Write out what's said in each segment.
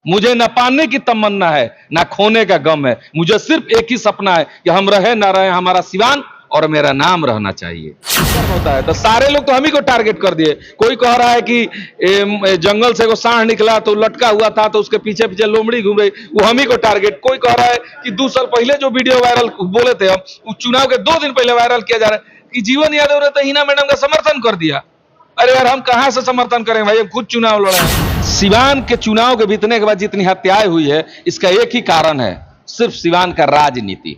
मुझे न पाने की तमन्ना है, ना खोने का गम है। मुझे सिर्फ एक ही सपना है कि हम रहे ना रहे, हमारा सिवान और मेरा नाम रहना चाहिए। होता है तो सारे लोग तो हम ही को टारगेट कर दिए। कोई कह रहा है कि जंगल से वो सांड निकला तो लटका हुआ था तो उसके पीछे पीछे लोमड़ी घूम रही, वो हम ही को टारगेट। कोई कह रहा है कि 2 साल पहले जो वीडियो वायरल बोले थे हम, उस चुनाव के 2 दिन पहले वायरल किया जा रहा है कि जीवन यादव ने तो हिना मैडम का समर्थन कर दिया। अरे यार, हम कहां से समर्थन करें भाई, हम खुद चुनाव लड़े हैं। सिवान के चुनाव के बीतने के बाद जितनी हत्याएं हुई है, इसका एक ही कारण है, सिर्फ सिवान का राजनीति,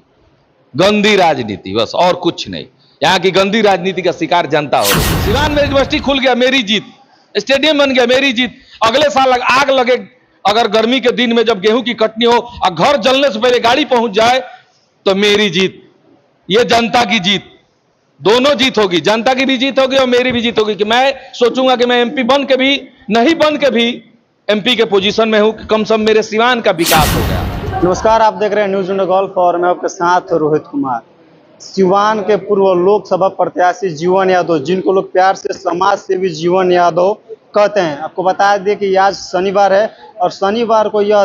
गंदी राजनीति, बस और कुछ नहीं। यहाँ की गंदी राजनीति का शिकार जनता हो रही है। सिवान में यूनिवर्सिटी खुल गया, मेरी जीत। स्टेडियम बन गया, मेरी जीत। अगले साल आग लगे, अगर गर्मी के दिन में जब गेहूं की कटनी हो और घर जलने से पहले गाड़ी पहुंच जाए तो मेरी जीत। ये जनता की जीत, दोनों जीत होगी। जनता की भी जीत होगी और मेरी भी जीत होगी कि मैं सोचूंगा कि मैं एमपी बन के भी, नहीं बन के भी एमपी के पोजीशन में हूं कि कम से कम मेरे सिवान का विकास हो गया। नमस्कार, आप देख रहे हैं न्यूज़ इंडिया गोल्फ और मैं आपके साथ रोहित कुमार। सिवान के पूर्व लोकसभा प्रत्याशी जीवन यादव, जिनको लोग प्यार से समाज सेवी जीवन यादव कहते हैं, आपको बता दें कि आज शनिवार है और शनिवार को यह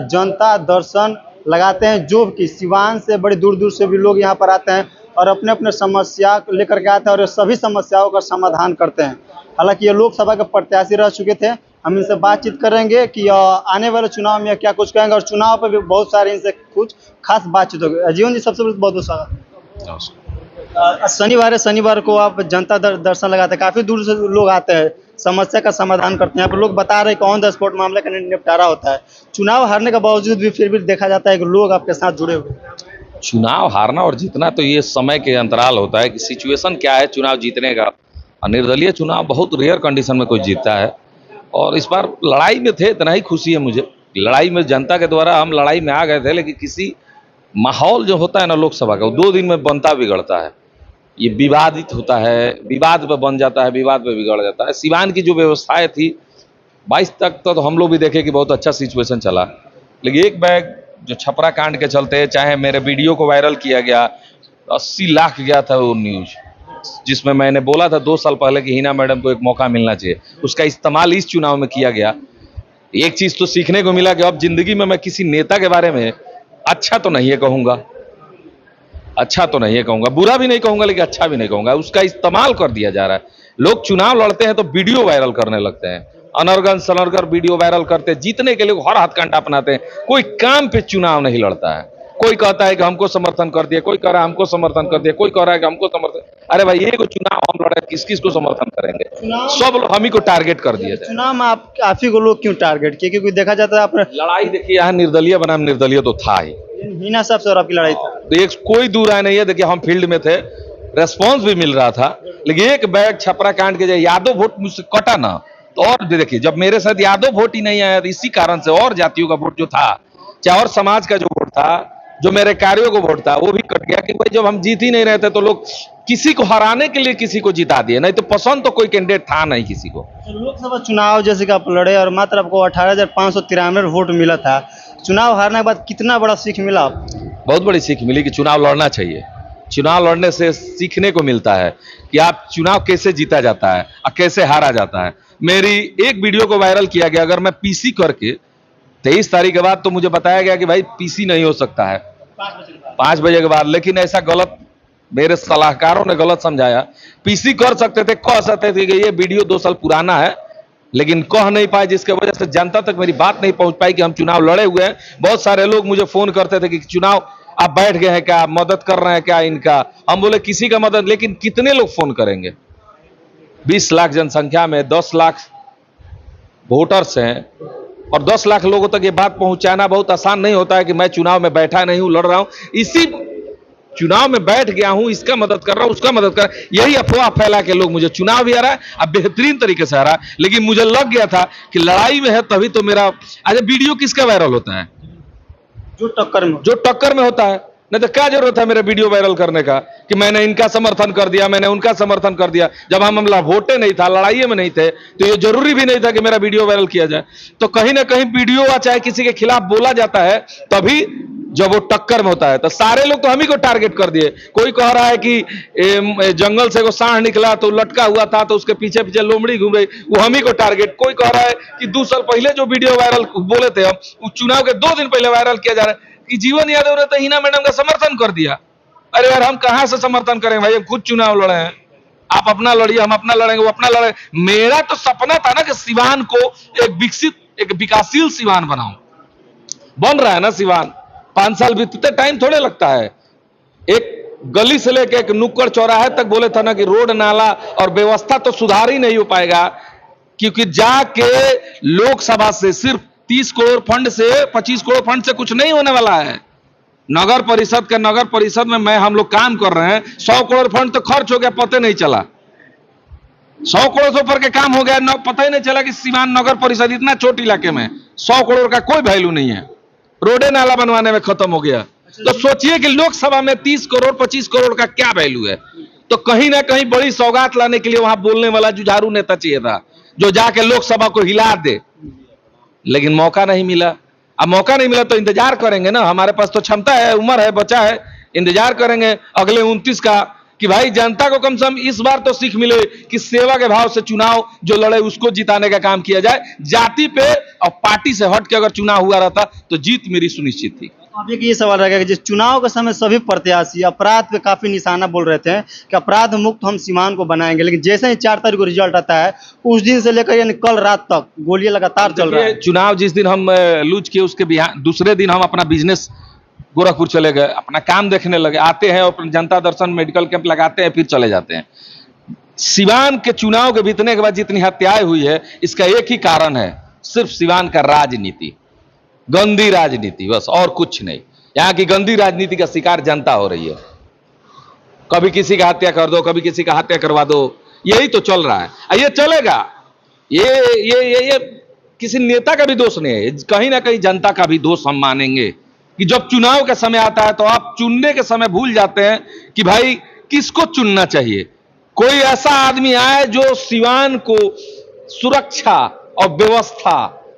जनता दर्शन लगाते हैं, जो कि सिवान से बड़ी दूर दूर से भी लोग यहाँ पर आते हैं और अपने अपने समस्या लेकर के आते हैं और ये सभी समस्याओं का समाधान करते हैं। हालांकि ये लोकसभा के प्रत्याशी रह चुके थे। हम इनसे बातचीत करेंगे कि आने वाले चुनाव में क्या कुछ कहेंगे और चुनाव पर भी बहुत सारे इनसे कुछ खास बातचीत होगी। जीवन जी, सबसे पहले बहुत बहुत स्वागत। शनिवार को आप जनता दर्शन लगाते हैं, काफी दूर से लोग आते हैं, समस्या का समाधान करते हैं। यहाँ पर लोग बता रहे हैं कि ऑन द स्पॉट मामले का निपटारा होता है। चुनाव हारने के बावजूद भी फिर भी देखा जाता है कि लोग आपके साथ जुड़े हुए। चुनाव हारना और जीतना तो ये समय के अंतराल होता है कि सिचुएशन क्या है चुनाव जीतने का। निर्दलीय चुनाव बहुत रेयर कंडीशन में कोई जीतता है और इस बार लड़ाई में थे, इतना ही खुशी है मुझे। लड़ाई में जनता के द्वारा हम लड़ाई में आ गए थे, लेकिन किसी माहौल जो होता है ना लोकसभा का, वो 2 दिन में बनता बिगड़ता है। ये विवादित होता है, विवाद पे बन जाता है, विवाद पे बिगड़ जाता है। सिवान की जो व्यवस्थाएं थी 22 तक तो हम लोग भी देखे कि बहुत अच्छा सिचुएशन चला, लेकिन एक बैग जो छपरा कांड के चलते, चाहे मेरे वीडियो को वायरल किया गया, 80 लाख गया था वो न्यूज, जिसमें मैंने बोला था 2 साल पहले कि हिना मैडम को एक मौका मिलना चाहिए, उसका इस्तेमाल इस चुनाव में किया गया। एक चीज तो सीखने को मिला कि अब जिंदगी में मैं किसी नेता के बारे में अच्छा तो नहीं है कहूंगा, अच्छा तो नहीं है कहूंगा, बुरा भी नहीं कहूंगा, लेकिन अच्छा भी नहीं कहूंगा। उसका इस्तेमाल कर दिया जा रहा है। लोग चुनाव लड़ते हैं तो वीडियो वायरल करने लगते हैं, अनर्गन सनर्गन वीडियो वायरल करते हैं, जीतने के लिए हर हथकंडा अपनाते हैं। कोई काम पे चुनाव नहीं लड़ता है। कोई कहता है कि हमको समर्थन कर दिया, कोई कह रहा है हमको समर्थन कर दिया, कोई कह रहा है कि हमको समर्थन। अरे भाई, ये को चुनाव हम लड़े, किस किस को समर्थन करेंगे? सब लोग हम ही को टारगेट कर दिए थे। चुनाव में आप ही को लोग क्यों टारगेट किए? क्योंकि देखा जाता है आपने लड़ाई देखिए, यहाँ निर्दलीय बनाम निर्दलीय तो था ही। हिना साहब से और आपकी लड़ाई थी, एक कोई दूर राय नहीं है। देखिए, हम फील्ड में थे, रेस्पॉन्स भी मिल रहा था, लेकिन एक बैग छपरा कांड के यादव वोट मुझसे कटा ना, तो और देखिए जब मेरे साथ यादव वोट ही नहीं आया, तो इसी कारण से और जातियों का वोट जो था, चाहे और समाज का जो वोट था, जो मेरे कार्यों को वोट था, वो भी कट गया। कि भाई जब हम जीत ही नहीं रहे थे तो लोग किसी को हराने के लिए किसी को जिता दिए, नहीं तो पसंद तो कोई कैंडिडेट था नहीं किसी को। लोकसभा चुनाव जैसे कि आप लड़े और मात्र आपको 18,593 वोट मिला था। चुनाव हारने के बाद कितना बड़ा सीख मिला? बहुत बड़ी सीख मिली कि चुनाव लड़ना चाहिए। चुनाव लड़ने से सीखने को मिलता है कि आप चुनाव कैसे जीता जाता है और कैसे हारा जाता है। मेरी एक वीडियो को वायरल किया गया, अगर मैं पीसी करके 23 तारीख के बाद, तो मुझे बताया गया कि भाई पीसी नहीं हो सकता है 5 बजे के बाद, लेकिन ऐसा गलत मेरे सलाहकारों ने गलत समझाया। पीसी कर सकते थे, कह सकते थे कि ये वीडियो 2 साल पुराना है, लेकिन कह नहीं पाए, जिसके वजह से जनता तक मेरी बात नहीं पहुंच पाई कि हम चुनाव लड़े हुए हैं। बहुत सारे लोग मुझे फोन करते थे कि चुनाव आप बैठ गए हैं क्या, मदद कर रहे हैं क्या इनका? हम बोले किसी का मदद, लेकिन कितने लोग फोन करेंगे? 20 लाख जनसंख्या में 10 लाख वोटर्स हैं और 10 लाख लोगों तक ये बात पहुंचाना बहुत आसान नहीं होता है कि मैं चुनाव में बैठा नहीं हूं, लड़ रहा हूं, इसी चुनाव में बैठ गया हूं, इसका मदद कर रहा हूं, उसका मदद कर रहा हूं। यही अफवाह फैला के लोग मुझे चुनाव भी आ रहा है, अब बेहतरीन तरीके से आ रहा है, लेकिन मुझे लग गया था कि लड़ाई में है तभी तो मेरा। अच्छा, वीडियो किसका वायरल होता है? जो टक्कर में होता है। नहीं तो क्या जरूरत है मेरे वीडियो वायरल करने का कि मैंने इनका समर्थन कर दिया, मैंने उनका समर्थन कर दिया, जब हम वोटे नहीं था, लड़ाई में नहीं थे, तो ये जरूरी भी नहीं था कि मेरा वीडियो वायरल किया जाए। तो कहीं ना कहीं वीडियो चाहे किसी के खिलाफ बोला जाता है, तभी जब वो टक्कर में होता है तो सारे लोग तो हम ही को टारगेट कर दिए। कोई कह रहा है कि जंगल से वो सांड निकला तो लटका हुआ था तो उसके पीछे पीछे लोमड़ी घूम रही, वो हम ही को टारगेट। कोई कह रहा है कि 2 साल पहले जो वीडियो वायरल बोले थे हम, उस चुनाव के 2 दिन पहले वायरल किया जा रहा है कि जीवन यादव ने तो हिना मैडम का समर्थन कर दिया। अरे यार हम कहां से समर्थन करेंगे भाई, हम खुद चुनाव लड़े हैं। आप अपना लड़िए, हम अपना लड़ेंगे, वो अपना लड़े। मेरा तो सपना था ना कि सिवान को एक विकसित, एक विकासशील सिवान बनाऊं। बन रहा है ना सिवान, 5 साल बीतते टाइम थोड़े लगता है। एक गली से लेकर एक नुक्कड़ चौराहे तक बोले था ना कि रोड नाला और व्यवस्था तो सुधार ही नहीं हो पाएगा, क्योंकि जाके लोकसभा से सिर्फ 30 करोड़ फंड से, 25 करोड़ फंड से कुछ नहीं होने वाला है। नगर परिषद में हम लोग काम कर रहे हैं, 100 करोड़ फंड तो खर्च हो गया, पता नहीं चला। 100 करोड़ से ऊपर के काम हो गया, पता ही नहीं चला कि सिवान नगर परिषद इतना छोटे इलाके में 100 करोड़ का कोई वैल्यू नहीं है। रोडे नाला बनवाने में खत्म हो गया। तो सोचिए कि लोकसभा में 30 करोड़ 25 करोड़ का क्या वैल्यू है। तो कहीं ना कहीं बड़ी सौगात लाने के लिए वहां बोलने वाला जुझारू नेता चाहिए था, जो जाके लोकसभा को हिला दे। लेकिन मौका नहीं मिला। अब मौका नहीं मिला तो इंतजार करेंगे ना, हमारे पास तो क्षमता है, उम्र है, बचा है, इंतजार करेंगे अगले 29 का कि भाई जनता को कम से कम इस बार तो सीख मिले कि सेवा के भाव से चुनाव जो लड़े उसको जिताने का काम किया जाए। जाति पे और पार्टी से हट के अगर चुनाव हुआ रहता तो जीत मेरी सुनिश्चित थी। अब एक ये सवाल रहेगा कि जिस चुनाव के समय सभी प्रत्याशी अपराध पे काफी निशाना बोल रहे थे कि अपराध मुक्त हम सिवान को बनाएंगे, लेकिन जैसे ही 4 तारीख को रिजल्ट आता है उस दिन से लेकर यानी कल रात तक गोलियां लगातार चल रहा है। चुनाव जिस दिन हम लूज किए उसके दूसरे दिन हम अपना बिजनेस गोरखपुर चले गए, अपना काम देखने लगे। आते हैं और जनता दर्शन मेडिकल कैंप लगाते हैं, फिर चले जाते हैं। सिवान के चुनाव के बीतने के बाद जितनी हत्याएं हुई है, इसका एक ही कारण है, सिर्फ सिवान का राजनीति, गंदी राजनीति, बस और कुछ नहीं। यहां की गंदी राजनीति का शिकार जनता हो रही है। कभी किसी का हत्या कर दो, कभी किसी का हत्या करवा दो, यही तो चल रहा है। ये चलेगा। ये किसी नेता का भी दोष नहीं है, कहीं ना कहीं जनता का भी दोष हम मानेंगे कि जब चुनाव का समय आता है तो आप चुनने के समय भूल जाते हैं कि भाई किसको चुनना चाहिए। कोई ऐसा आदमी आए जो सिवान को सुरक्षा और व्यवस्था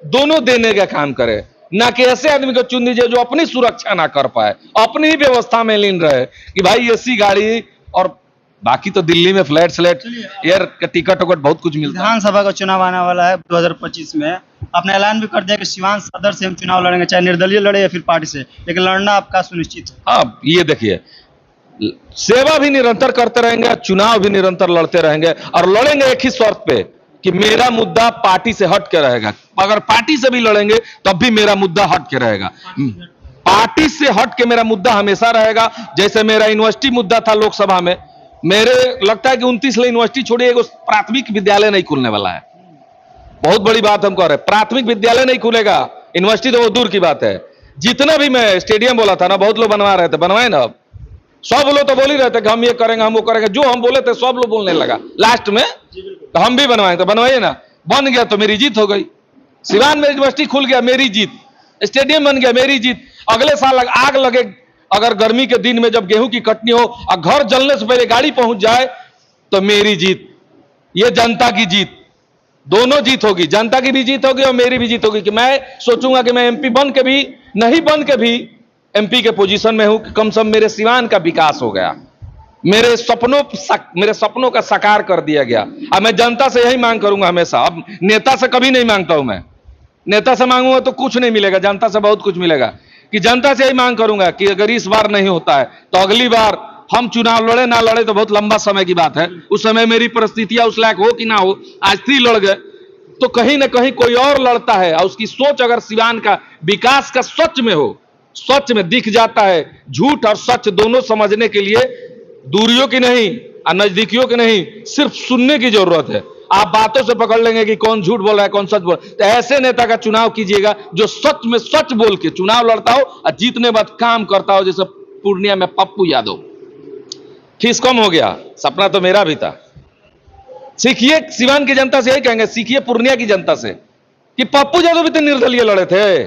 दोनों देने का काम करे, ना कि ऐसे आदमी को चुन दीजिए जो अपनी सुरक्षा ना कर पाए, अपनी ही व्यवस्था में लीन रहे कि भाई एसी गाड़ी और बाकी तो दिल्ली में फ्लैट एयर का टिकट बहुत कुछ मिलता है। विधानसभा का चुनाव आने वाला है 2025 में, आपने ऐलान भी कर दिया कि सिवान सदर से हम चुनाव लड़ेंगे, चाहे निर्दलीय लड़े या फिर पार्टी से, लेकिन लड़ना आपका सुनिश्चित है। हाँ, ये देखिए, सेवा भी निरंतर करते रहेंगे, चुनाव भी निरंतर लड़ते रहेंगे और लड़ेंगे एक ही शर्त पे कि मेरा मुद्दा पार्टी से हट के रहेगा। अगर पार्टी से भी लड़ेंगे तब भी मेरा मुद्दा हट के रहेगा। पार्टी से हट के मेरा मुद्दा हमेशा रहेगा। जैसे मेरा यूनिवर्सिटी मुद्दा था लोकसभा में, मेरे लगता है कि 29 यूनिवर्सिटी छोड़िए, एक प्राथमिक विद्यालय नहीं खुलने वाला है। बहुत बड़ी बात हम कह रहे हैं, प्राथमिक विद्यालय नहीं खुलेगा, यूनिवर्सिटी तो बहुत दूर की बात है। जितना भी मैं स्टेडियम बोला था ना, बहुत लोग बनवा रहे थे, बनवाए ना। अब सब लोग तो बोल ही रहे थे कि हम ये करेंगे, हम वो करेंगे। जो हम बोले थे सब लोग बोलने लगा लास्ट में, तो हम भी बनवाएंगे। तो बनवाइए ना, बन गया तो मेरी जीत हो गई। सिवान में यूनिवर्सिटी खुल गया, मेरी जीत। स्टेडियम बन गया, मेरी जीत। अगले साल आग लगे, अगर गर्मी के दिन में जब गेहूं की कटनी हो और घर जलने से पहले गाड़ी पहुंच जाए तो मेरी जीत। ये जनता की जीत, दोनों जीत होगी। जनता की भी जीत होगी और मेरी भी जीत होगी कि मैं सोचूंगा कि मैं एमपी बन के भी, नहीं बन के भी एमपी के पोजीशन में हूं कि कम से कम मेरे सिवान का विकास हो गया, मेरे सपनों का साकार कर दिया गया। अब मैं जनता से यही मांग करूंगा हमेशा। अब नेता से कभी नहीं मांगता हूं मैं, नेता से मांगूंगा तो कुछ नहीं मिलेगा, जनता से बहुत कुछ मिलेगा। कि जनता से यही मांग करूंगा कि अगर इस बार नहीं होता है तो अगली बार हम चुनाव लड़े ना लड़े तो बहुत लंबा समय की बात है, उस समय मेरी परिस्थितियां उस लायक हो कि ना हो, आज 3 लड़ गए तो कहीं ना कहीं कोई और लड़ता है और उसकी सोच अगर सिवान का विकास का सच में हो, सच में दिख जाता है। झूठ और सच दोनों समझने के लिए दूरियों की नहीं और नजदीकियों की नहीं, सिर्फ सुनने की जरूरत है। आप बातों से पकड़ लेंगे कि कौन झूठ बोल रहा है, कौन सच बोल रहा है। तो ऐसे नेता का चुनाव कीजिएगा जो सच में सच बोल के चुनाव लड़ता हो और जीतने बाद काम करता हो, जैसे पूर्णिया में पप्पू यादव। फीस कम हो गया, सपना तो मेरा भी था। सीखिए, सिवान की जनता से यही कहेंगे, सीखिए पूर्णिया की जनता से कि पप्पू यादव भी तो निर्दलीय लड़े थे,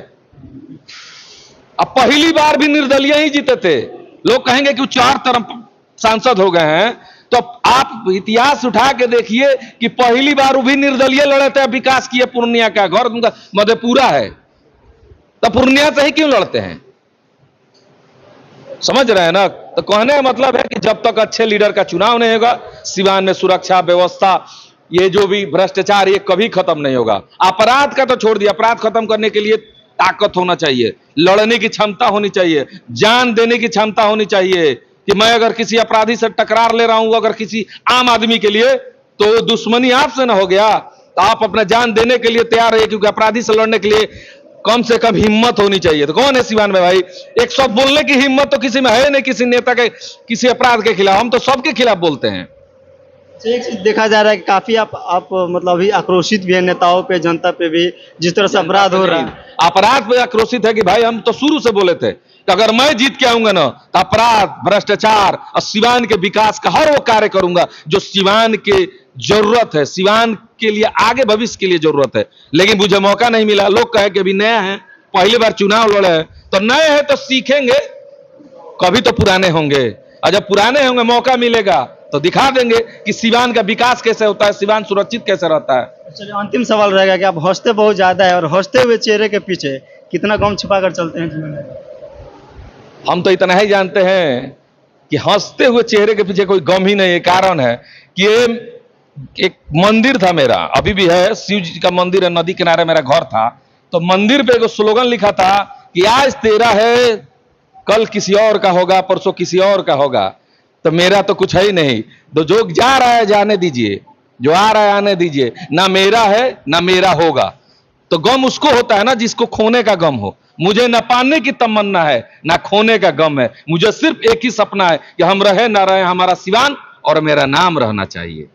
अब पहली बार भी निर्दलीय ही जीते थे। लोग कहेंगे कि वो 4 तरफ सांसद हो गए हैं, तो आप इतिहास उठा के देखिए कि पहली बार वो भी निर्दलीय लड़े थे, विकास किए पूर्णिया का। घर उनका मधेपुरा है, तो पूर्णिया से ही क्यों लड़ते हैं? समझ रहे हैं ना? तो कहने का मतलब है कि जब तक अच्छे लीडर का चुनाव नहीं होगा, सिवान में सुरक्षा व्यवस्था, ये जो भी भ्रष्टाचार, ये कभी खत्म नहीं होगा। अपराध का तो छोड़ दिया, अपराध खत्म करने के लिए ताकत होना चाहिए, लड़ने की क्षमता होनी चाहिए, जान देने की क्षमता होनी चाहिए। कि मैं अगर किसी अपराधी से टकरार ले रहा हूं, अगर किसी आम आदमी के लिए, तो दुश्मनी आपसे ना हो गया, तो आप अपना जान देने के लिए तैयार रहिए, क्योंकि अपराधी से लड़ने के लिए कम से कम हिम्मत होनी चाहिए। तो कौन है सिवान में भाई? एक शब्द बोलने की हिम्मत तो किसी में है नहीं, किसी नेता के, किसी अपराध के खिलाफ। हम तो सबके खिलाफ बोलते हैं। एक चीज देखा जा रहा है कि काफी आप मतलब अभी आक्रोशित भी है नेताओं पे, जनता पे भी, जिस तरह से अपराध हो रहा है। अपराध पे आक्रोशित है कि भाई हम तो शुरू से बोले थे कि अगर मैं जीत के आऊंगा ना, तो अपराध, भ्रष्टाचार और सिवान के विकास का हर वो कार्य करूंगा जो सिवान के जरूरत है, सिवान के लिए आगे भविष्य के लिए जरूरत है। लेकिन मुझे मौका नहीं मिला। लोग कहे कि अभी नया है, पहली बार चुनाव लड़े हैं, तो नए हैं तो सीखेंगे, कभी तो पुराने होंगे, और जब पुराने होंगे मौका मिलेगा तो दिखा देंगे कि सिवान का विकास कैसे होता है, सिवान सुरक्षित कैसे रहता है। चलिए, अंतिम सवाल रहेगा कि आप हंसते बहुत ज्यादा है, और हंसते हुए चेहरे के पीछे कितना गम छुपा कर चलते हैं जीवन में? हम तो इतना ही जानते हैं कि हंसते हुए चेहरे के पीछे कोई गम ही नहीं है। कारण है कि ये एक मंदिर था मेरा, अभी भी है, शिव जी का मंदिर है, नदी किनारे मेरा घर था। तो मंदिर पे एक स्लोगन लिखा था कि आज तेरा है, कल किसी और का होगा, परसों किसी और का होगा। तो मेरा तो कुछ है ही नहीं। तो जो जा रहा है जाने दीजिए, जो आ रहा है आने दीजिए। ना मेरा है ना मेरा होगा। तो गम उसको होता है ना जिसको खोने का गम हो। मुझे ना पाने की तमन्ना है ना खोने का गम है। मुझे सिर्फ एक ही सपना है कि हम रहे ना रहे, हमारा सिवान और मेरा नाम रहना चाहिए।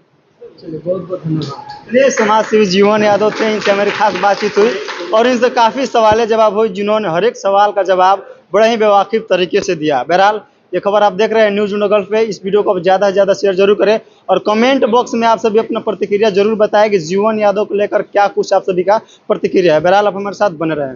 चलिए, बहुत बहुत धन्यवाद। चलिए, समाज सेवी जीवन यादव थे, इनसे हमारी खास बातचीत हुई और इनसे काफी सवाल जवाब हुए, जिन्होंने हर एक सवाल का जवाब बड़ा ही बेवाकिफ तरीके से दिया। बहरहाल, ये खबर आप देख रहे हैं न्यूज़ गल्फ पे। इस वीडियो को आप ज़्यादा से ज़्यादा शेयर जरूर करें और कमेंट बॉक्स में आप सभी अपना प्रतिक्रिया जरूर बताएं कि जीवन यादव को लेकर क्या कुछ आप सभी का प्रतिक्रिया है। बहरहाल, आप हमारे साथ बने रहें।